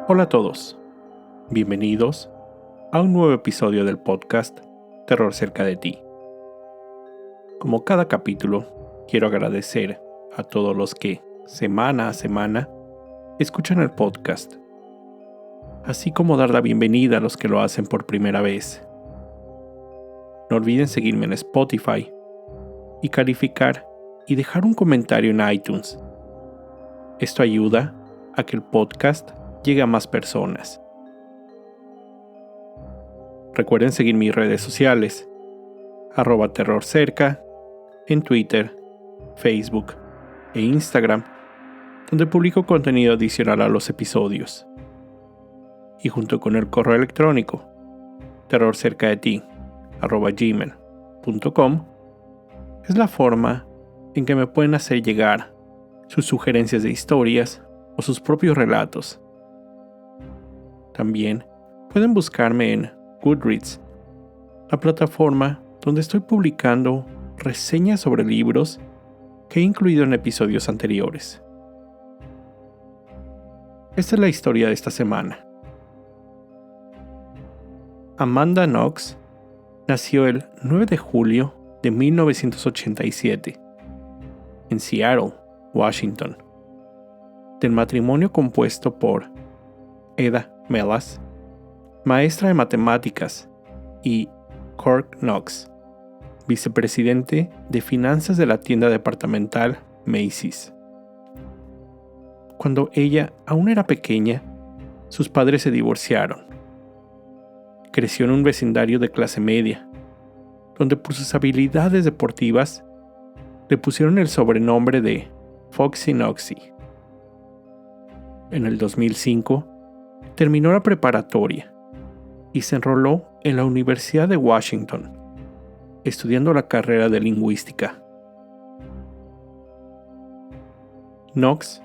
Hola a todos, bienvenidos a un nuevo episodio del podcast Terror cerca de ti. Como cada capítulo, quiero agradecer a todos los que, semana a semana, escuchan el podcast, así como dar la bienvenida a los que lo hacen por primera vez. No olviden seguirme en Spotify y calificar y dejar un comentario en iTunes. Esto ayuda a que el podcast llegue a más personas. Recuerden seguir mis redes sociales, @terrorcerca, en Twitter, Facebook e Instagram, donde publico contenido adicional a los episodios. Y junto con el correo electrónico, terrorcercadeti@gmail.com, es la forma en que me pueden hacer llegar sus sugerencias de historias o sus propios relatos. También pueden buscarme en Goodreads, la plataforma donde estoy publicando reseñas sobre libros que he incluido en episodios anteriores. Esta es la historia de esta semana. Amanda Knox nació el 9 de julio de 1987 en Seattle, Washington, del matrimonio compuesto por Ada Melas, maestra de matemáticas, y Kirk Knox, vicepresidente de finanzas de la tienda departamental Macy's. Cuando ella aún era pequeña, sus padres se divorciaron. Creció en un vecindario de clase media, donde por sus habilidades deportivas le pusieron el sobrenombre de Foxy Knoxy. En el 2005, terminó la preparatoria y se enroló en la Universidad de Washington, estudiando la carrera de lingüística. Knox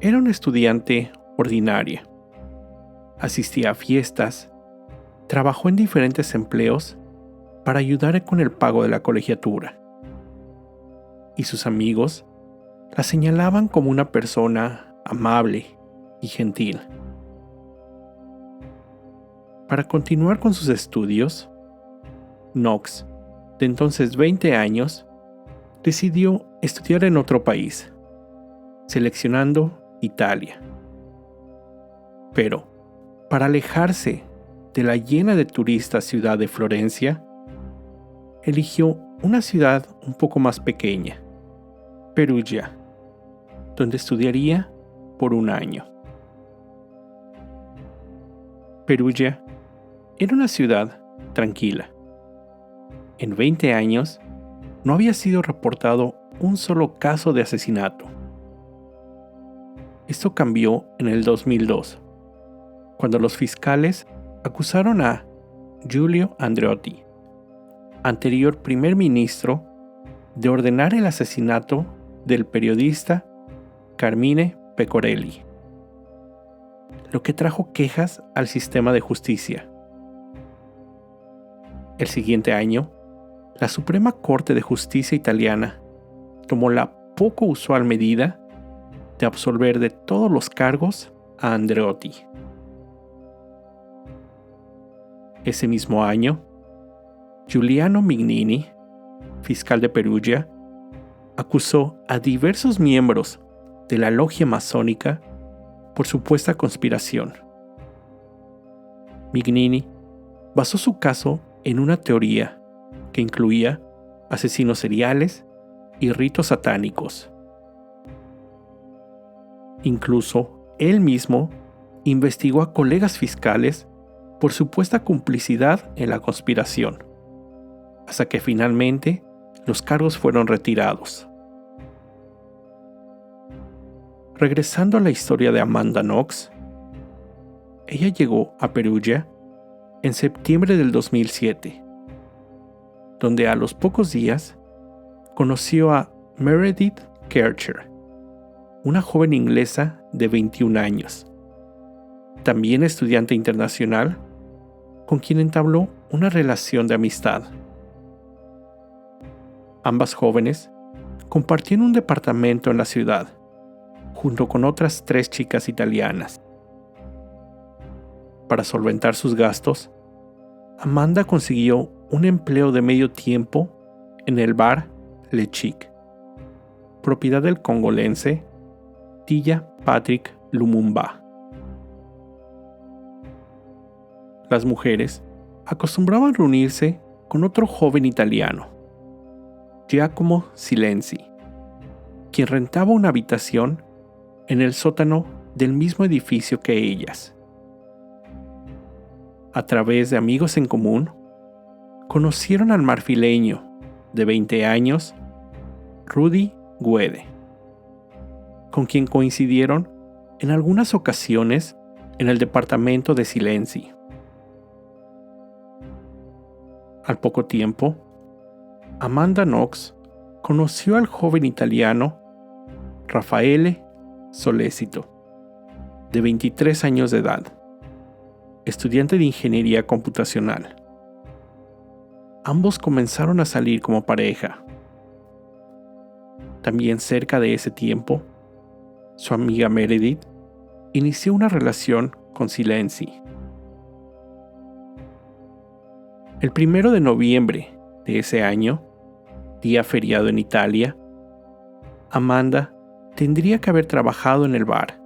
era una estudiante ordinaria. Asistía a fiestas, trabajó en diferentes empleos para ayudar con el pago de la colegiatura. Y sus amigos la señalaban como una persona amable y gentil. Para continuar con sus estudios, Knox, de entonces 20 años, decidió estudiar en otro país, seleccionando Italia. Pero, para alejarse de la llena de turistas ciudad de Florencia, eligió una ciudad un poco más pequeña, Perugia, donde estudiaría por un año. Perugia era una ciudad tranquila. En 20 años, no había sido reportado un solo caso de asesinato. Esto cambió en el 2002, cuando los fiscales acusaron a Giulio Andreotti, anterior primer ministro, de ordenar el asesinato del periodista Carmine Pecorelli, lo que trajo quejas al sistema de justicia. El siguiente año, la Suprema Corte de Justicia italiana tomó la poco usual medida de absolver de todos los cargos a Andreotti. Ese mismo año, Giuliano Mignini, fiscal de Perugia, acusó a diversos miembros de la logia masónica por supuesta conspiración. Mignini basó su caso en una teoría que incluía asesinos seriales y ritos satánicos. Incluso él mismo investigó a colegas fiscales por supuesta complicidad en la conspiración, hasta que finalmente los cargos fueron retirados. Regresando a la historia de Amanda Knox, ella llegó a Perugia en septiembre del 2007, donde a los pocos días conoció a Meredith Kercher, una joven inglesa de 21 años, también estudiante internacional, con quien entabló una relación de amistad. Ambas jóvenes compartían un departamento en la ciudad, junto con otras 3 chicas italianas. Para solventar sus gastos, Amanda consiguió un empleo de medio tiempo en el bar Le Chic, propiedad del congolense Tilla Patrick Lumumba. Las mujeres acostumbraban reunirse con otro joven italiano, Giacomo Silenzi, quien rentaba una habitación en el sótano del mismo edificio que ellas. A través de amigos en común, conocieron al marfileño de 20 años, Rudy Guede, con quien coincidieron en algunas ocasiones en el departamento de Silenzi. Al poco tiempo, Amanda Knox conoció al joven italiano Raffaele Sollecito, de 23 años de edad, estudiante de ingeniería computacional. Ambos comenzaron a salir como pareja. También cerca de ese tiempo, su amiga Meredith inició una relación con Silenzi. El 1 de noviembre de ese año, día feriado en Italia, Amanda tendría que haber trabajado en el bar.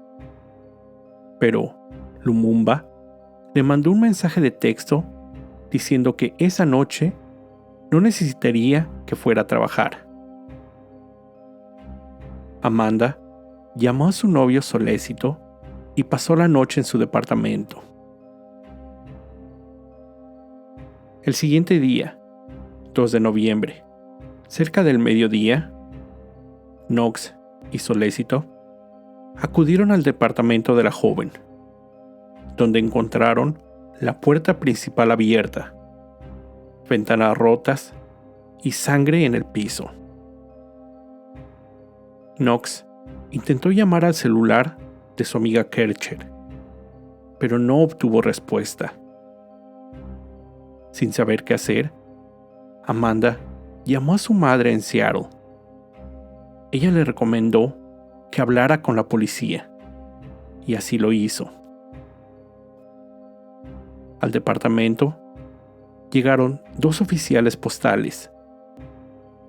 Pero Lumumba le mandó un mensaje de texto diciendo que esa noche no necesitaría que fuera a trabajar. Amanda llamó a su novio Sollecito y pasó la noche en su departamento. El siguiente día, 2 de noviembre, cerca del mediodía, Knox y Sollecito acudieron al departamento de la joven, donde encontraron la puerta principal abierta, ventanas rotas y sangre en el piso. Knox intentó llamar al celular de su amiga Kercher, pero no obtuvo respuesta. Sin saber qué hacer, Amanda llamó a su madre en Seattle. Ella le recomendó que hablara con la policía, y así lo hizo. Al departamento llegaron 2 oficiales postales,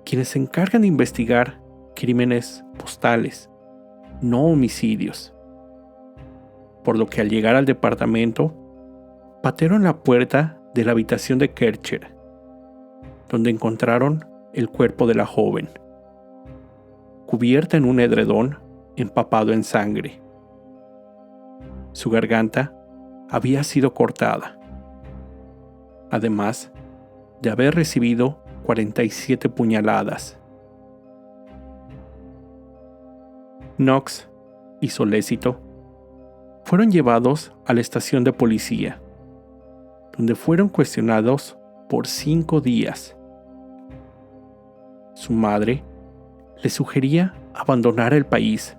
quienes se encargan de investigar crímenes postales, no homicidios. Por lo que al llegar al departamento, patearon la puerta de la habitación de Kercher, donde encontraron el cuerpo de la joven, cubierta en un edredón empapado en sangre. Su garganta había sido cortada, además de haber recibido 47 puñaladas. Knox y Sollecito fueron llevados a la estación de policía, donde fueron cuestionados por 5 días. Su madre le sugería abandonar el país,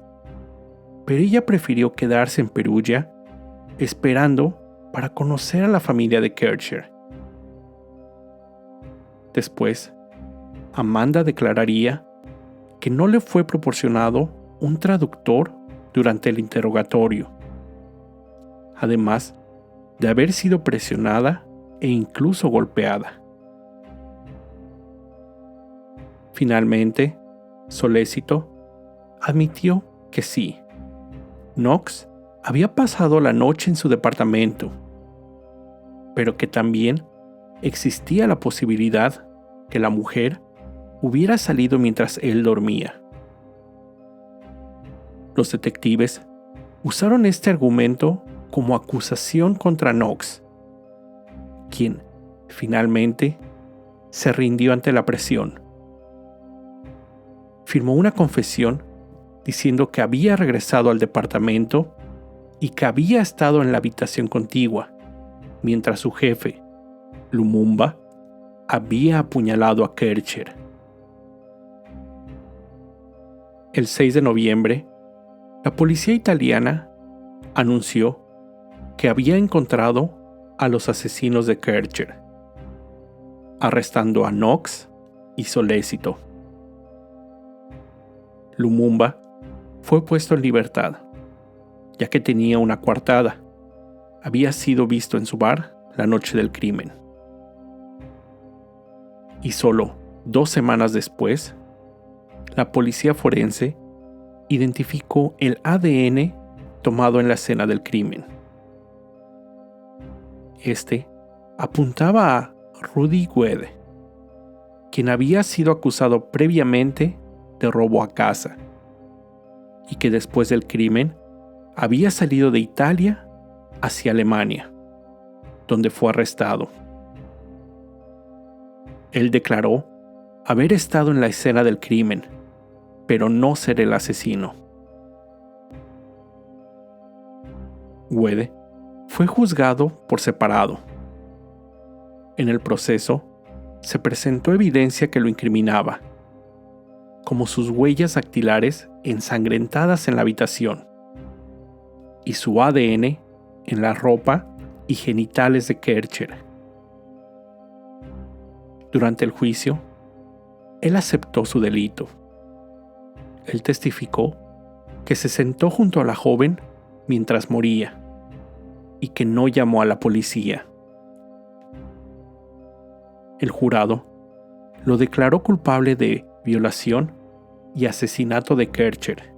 pero ella prefirió quedarse en Perugia esperando para conocer a la familia de Kercher. Después, Amanda declararía que no le fue proporcionado un traductor durante el interrogatorio, además de haber sido presionada e incluso golpeada. Finalmente, Sollecito admitió que sí, Knox había pasado la noche en su departamento, pero que también existía la posibilidad que la mujer hubiera salido mientras él dormía. Los detectives usaron este argumento como acusación contra Knox, quien finalmente se rindió ante la presión. Firmó una confesión diciendo que había regresado al departamento y que había estado en la habitación contigua, mientras su jefe, Lumumba, había apuñalado a Kercher. El 6 de noviembre, la policía italiana anunció que había encontrado a los asesinos de Kercher, arrestando a Knox y Sollecito. Lumumba fue puesto en libertad, ya que tenía una coartada, había sido visto en su bar la noche del crimen. Y solo 2 semanas después, la policía forense identificó el ADN tomado en la escena del crimen. Este apuntaba a Rudy Guede, quien había sido acusado previamente de robo a casa y que después del crimen había salido de Italia hacia Alemania, donde fue arrestado. Él declaró haber estado en la escena del crimen, pero no ser el asesino. Guede fue juzgado por separado. En el proceso, se presentó evidencia que lo incriminaba, como sus huellas dactilares ensangrentadas en la habitación y su ADN en la ropa y genitales de Kercher. Durante el juicio, él aceptó su delito. Él testificó que se sentó junto a la joven mientras moría y que no llamó a la policía. El jurado lo declaró culpable de violación y asesinato de Kercher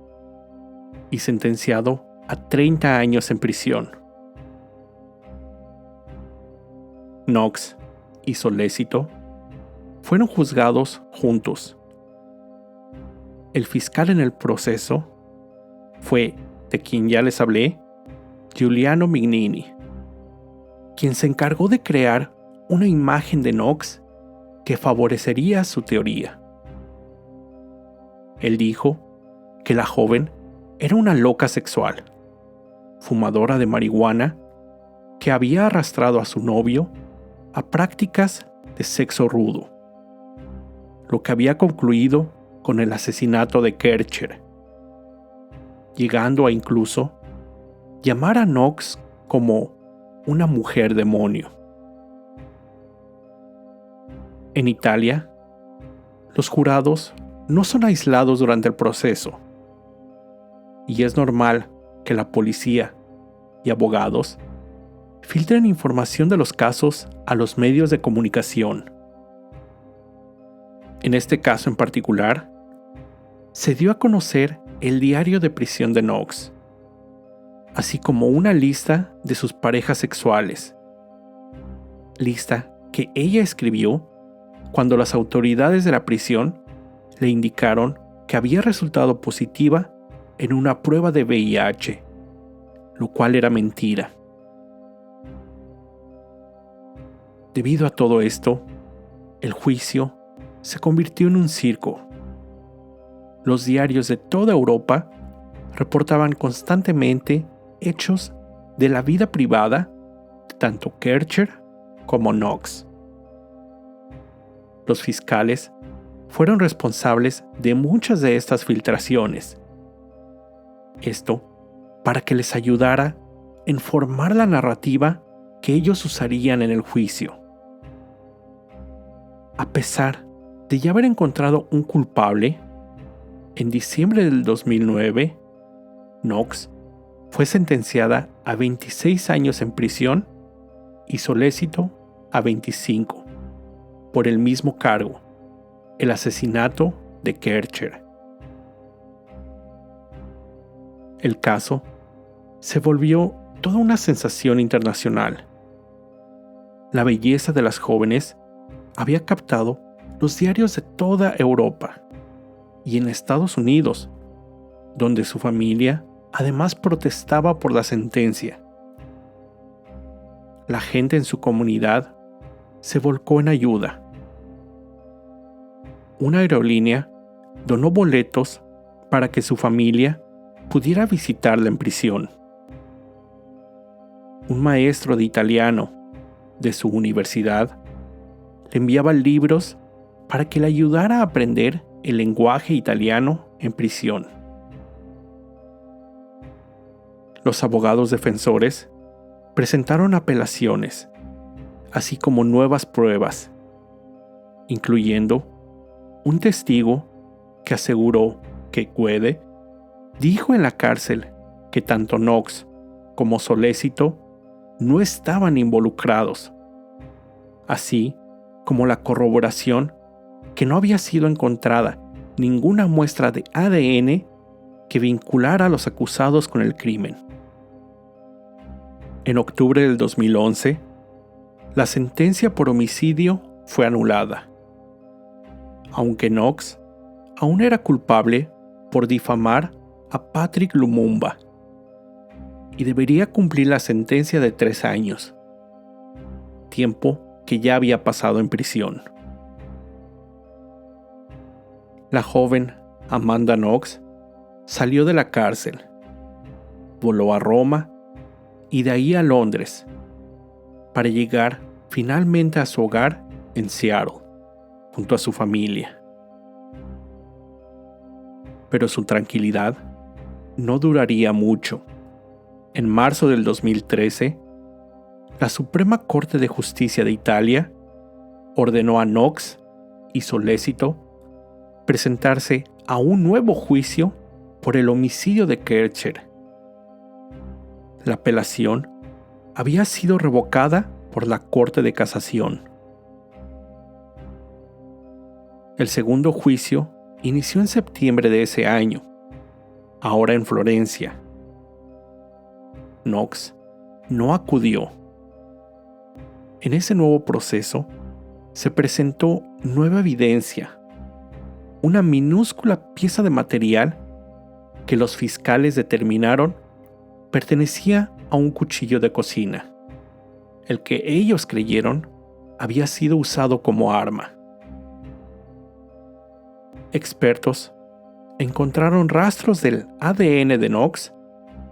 y sentenciado a 30 años en prisión. Knox y Solésito fueron juzgados juntos. El fiscal en el proceso fue, de quien ya les hablé, Giuliano Mignini, quien se encargó de crear una imagen de Knox que favorecería su teoría. Él dijo que la joven era una loca sexual, fumadora de marihuana, que había arrastrado a su novio a prácticas de sexo rudo, lo que había concluido con el asesinato de Kercher, llegando a incluso llamar a Knox como una mujer demonio. En Italia, los jurados no son aislados durante el proceso, y es normal que la policía y abogados filtren información de los casos a los medios de comunicación. En este caso en particular, se dio a conocer el diario de prisión de Knox, así como una lista de sus parejas sexuales, lista que ella escribió cuando las autoridades de la prisión le indicaron que había resultado positiva en una prueba de VIH, lo cual era mentira. Debido a todo esto, el juicio se convirtió en un circo. Los diarios de toda Europa reportaban constantemente hechos de la vida privada de tanto Kercher como Knox. Los fiscales fueron responsables de muchas de estas filtraciones. Esto para que les ayudara en formar la narrativa que ellos usarían en el juicio. A pesar de ya haber encontrado un culpable, en diciembre del 2009, Knox fue sentenciada a 26 años en prisión y Solésito a 25, por el mismo cargo, el asesinato de Kercher. El caso se volvió toda una sensación internacional. La belleza de las jóvenes había captado los diarios de toda Europa y en Estados Unidos, donde su familia además protestaba por la sentencia. La gente en su comunidad se volcó en ayuda. Una aerolínea donó boletos para que su familia pudiera visitarla en prisión. Un maestro de italiano de su universidad le enviaba libros para que le ayudara a aprender el lenguaje italiano en prisión. Los abogados defensores presentaron apelaciones, así como nuevas pruebas, incluyendo un testigo que aseguró que Guede dijo en la cárcel que tanto Knox como Solésito no estaban involucrados, así como la corroboración que no había sido encontrada ninguna muestra de ADN que vinculara a los acusados con el crimen. En octubre del 2011, la sentencia por homicidio fue anulada, aunque Knox aún era culpable por difamar a Patrick Lumumba y debería cumplir la sentencia de 3 años, tiempo que ya había pasado en prisión. La joven Amanda Knox salió de la cárcel, voló a Roma y de ahí a Londres para llegar finalmente a su hogar en Seattle, junto a su familia. Pero su tranquilidad no duraría mucho. En marzo del 2013, la Suprema Corte de Justicia de Italia ordenó a Knox y Sollecito presentarse a un nuevo juicio por el homicidio de Kercher. La apelación había sido revocada por la Corte de Casación. El segundo juicio inició en septiembre de ese año, ahora en Florencia. Knox no acudió. En ese nuevo proceso se presentó nueva evidencia, una minúscula pieza de material que los fiscales determinaron pertenecía a un cuchillo de cocina, el que ellos creyeron había sido usado como arma. Expertos encontraron rastros del ADN de Knox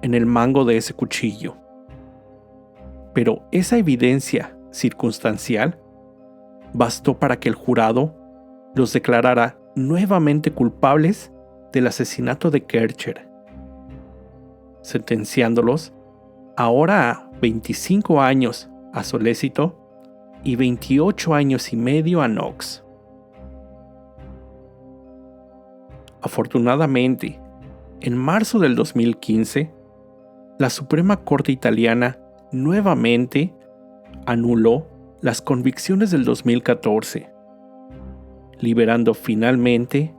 en el mango de ese cuchillo, pero esa evidencia circunstancial bastó para que el jurado los declarara nuevamente culpables del asesinato de Kercher, sentenciándolos ahora a 25 años a Sollecito y 28 años y medio a Knox. Afortunadamente, en marzo del 2015, la Suprema Corte italiana nuevamente anuló las convicciones del 2014, liberando finalmente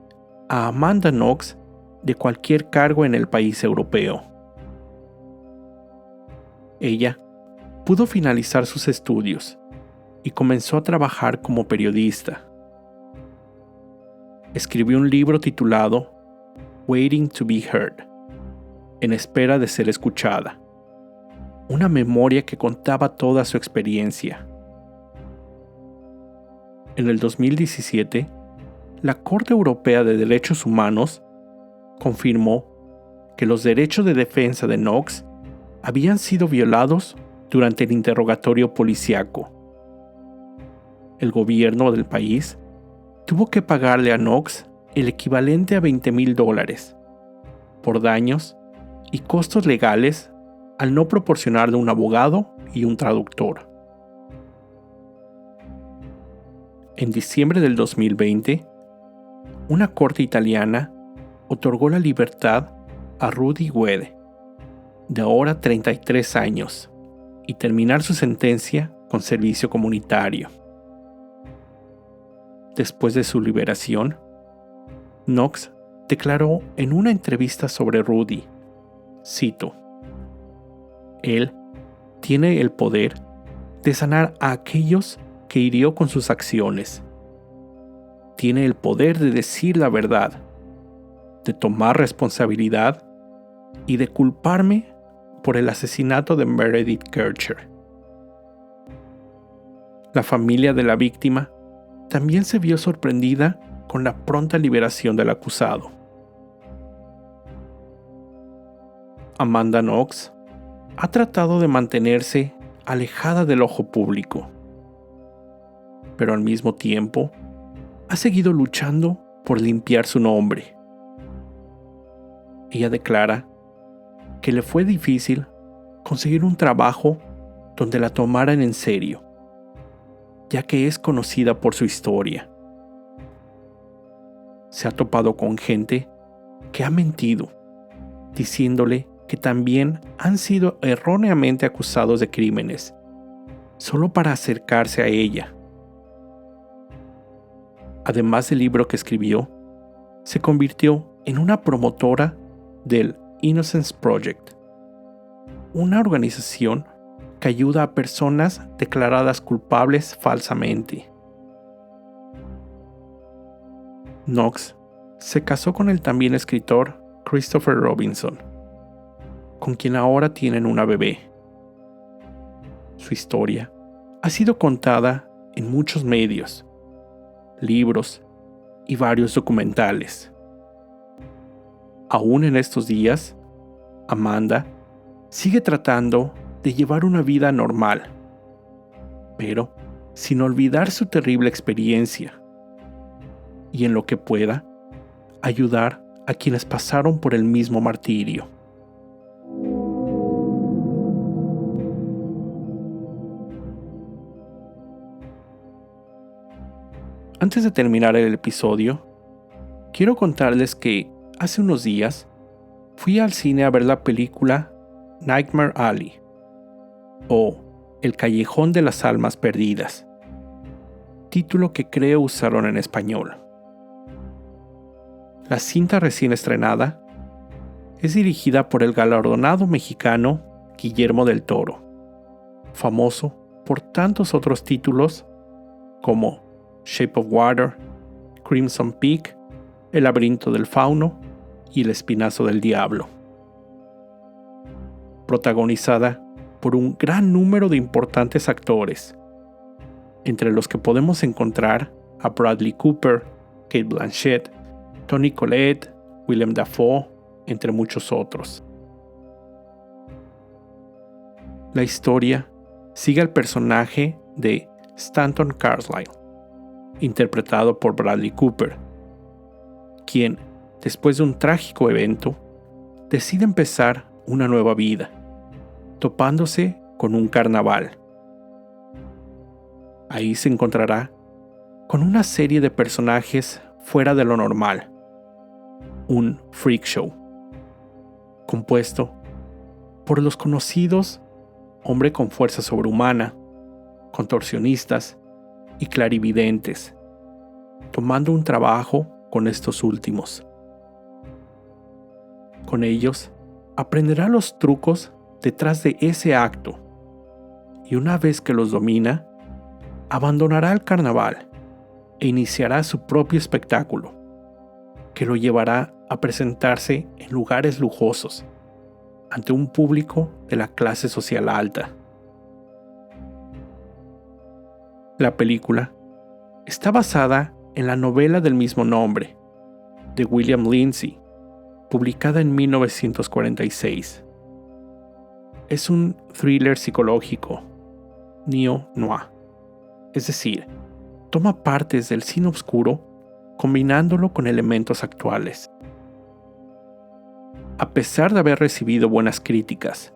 a Amanda Knox de cualquier cargo en el país europeo. Ella pudo finalizar sus estudios y comenzó a trabajar como periodista. Escribió un libro titulado Waiting to be Heard, en espera de ser escuchada, una memoria que contaba toda su experiencia. En el 2017, la Corte Europea de Derechos Humanos confirmó que los derechos de defensa de Knox habían sido violados durante el interrogatorio policíaco. El gobierno del país tuvo que pagarle a Knox el equivalente a $20,000 por daños y costos legales al no proporcionarle un abogado y un traductor. En diciembre del 2020, una corte italiana otorgó la libertad a Rudy Guede, de ahora 33 años, y terminar su sentencia con servicio comunitario. Después de su liberación, Knox declaró en una entrevista sobre Rudy, cito, «Él tiene el poder de sanar a aquellos que hirió con sus acciones. Tiene el poder de decir la verdad, de tomar responsabilidad y de culparme por el asesinato de Meredith Kercher». La familia de la víctima también se vio sorprendida con la pronta liberación del acusado. Amanda Knox ha tratado de mantenerse alejada del ojo público, pero al mismo tiempo ha seguido luchando por limpiar su nombre. Ella declara que le fue difícil conseguir un trabajo donde la tomaran en serio, ya que es conocida por su historia. Se ha topado con gente que ha mentido, diciéndole que también han sido erróneamente acusados de crímenes, solo para acercarse a ella. Además del libro que escribió, se convirtió en una promotora del Innocence Project, una organización que ayuda a personas declaradas culpables falsamente. Knox se casó con el también escritor Christopher Robinson, con quien ahora tienen una bebé. Su historia ha sido contada en muchos medios, libros y varios documentales. Aún en estos días, Amanda sigue tratando de llevar una vida normal, pero sin olvidar su terrible experiencia y, en lo que pueda, ayudar a quienes pasaron por el mismo martirio. Antes de terminar el episodio, quiero contarles que hace unos días fui al cine a ver la película Nightmare Alley, o El Callejón de las Almas Perdidas, título que creo usaron en español. La cinta recién estrenada es dirigida por el galardonado mexicano Guillermo del Toro, famoso por tantos otros títulos como Shape of Water, Crimson Peak, El laberinto del fauno y El espinazo del diablo. Protagonizada por un gran número de importantes actores, entre los que podemos encontrar a Bradley Cooper, Cate Blanchett, Toni Collette, Willem Dafoe, entre muchos otros. La historia sigue al personaje de Stanton Carlyle, interpretado por Bradley Cooper, quien, después de un trágico evento, decide empezar una nueva vida, topándose con un carnaval. Ahí se encontrará con una serie de personajes fuera de lo normal, un freak show, compuesto por los conocidos hombre con fuerza sobrehumana, contorsionistas y clarividentes, tomando un trabajo con estos últimos. Con ellos, aprenderá los trucos detrás de ese acto, y una vez que los domina, abandonará el carnaval e iniciará su propio espectáculo, que lo llevará a presentarse en lugares lujosos, ante un público de la clase social alta. La película está basada en la novela del mismo nombre, de William Lindsay, publicada en 1946. Es un thriller psicológico, neo-noir, es decir, toma partes del cine oscuro combinándolo con elementos actuales. A pesar de haber recibido buenas críticas,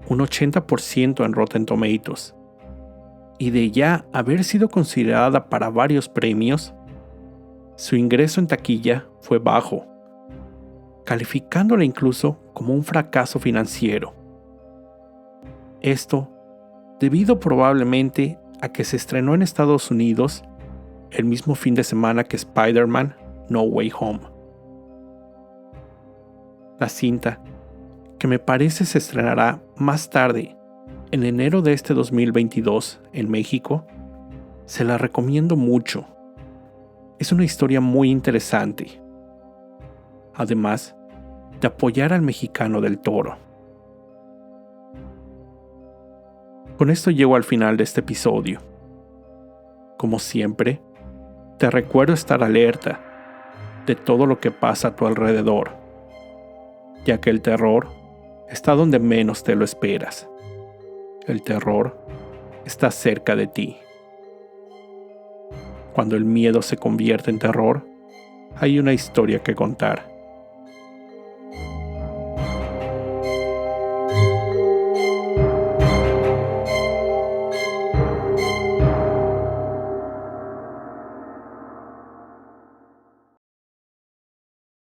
un 80% en Rotten Tomatoes, y de ya haber sido considerada para varios premios, su ingreso en taquilla fue bajo, calificándola incluso como un fracaso financiero. Esto debido probablemente a que se estrenó en Estados Unidos el mismo fin de semana que Spider-Man No Way Home. La cinta, que me parece se estrenará más tarde, en enero de este 2022 en México, se la recomiendo mucho. Es una historia muy interesante, además de apoyar al mexicano del Toro. Con esto llego al final de este episodio. Como siempre, te recuerdo estar alerta de todo lo que pasa a tu alrededor, ya que el terror está donde menos te lo esperas. El terror está cerca de ti. Cuando el miedo se convierte en terror, hay una historia que contar.